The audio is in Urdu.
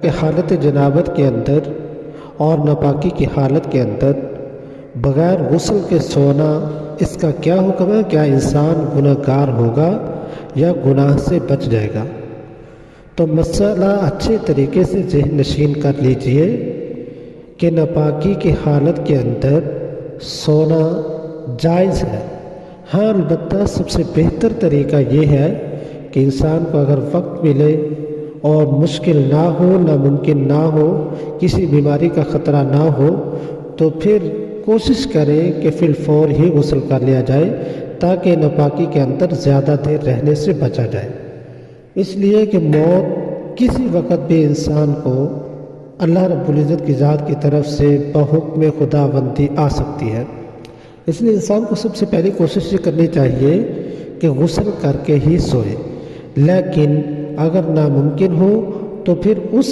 کہ حالت جنابت کے اندر اور ناپاکی کی حالت کے اندر بغیر غسل کے سونا، اس کا کیا حکم ہے؟ کیا انسان گناہ گار ہوگا یا گناہ سے بچ جائے گا؟ تو مسئلہ اچھے طریقے سے ذہن نشین کر لیجئے کہ ناپاکی کی حالت کے اندر سونا جائز ہے۔ ہاں، البتہ سب سے بہتر طریقہ یہ ہے کہ انسان کو اگر وقت ملے اور مشکل نہ ہو، ناممکن نہ ہو، کسی بیماری کا خطرہ نہ ہو، تو پھر کوشش کرے کہ فی الفور ہی غسل کر لیا جائے تاکہ ناپاکی کے اندر زیادہ دیر رہنے سے بچا جائے۔ اس لیے کہ موت کسی وقت بھی انسان کو اللہ رب العزت کی ذات کی طرف سے بحکم خداوندی آ سکتی ہے۔ اس لیے انسان کو سب سے پہلی کوشش یہ کرنی چاہیے کہ غسل کر کے ہی سوئے، لیکن اگر ناممکن ہو تو پھر اس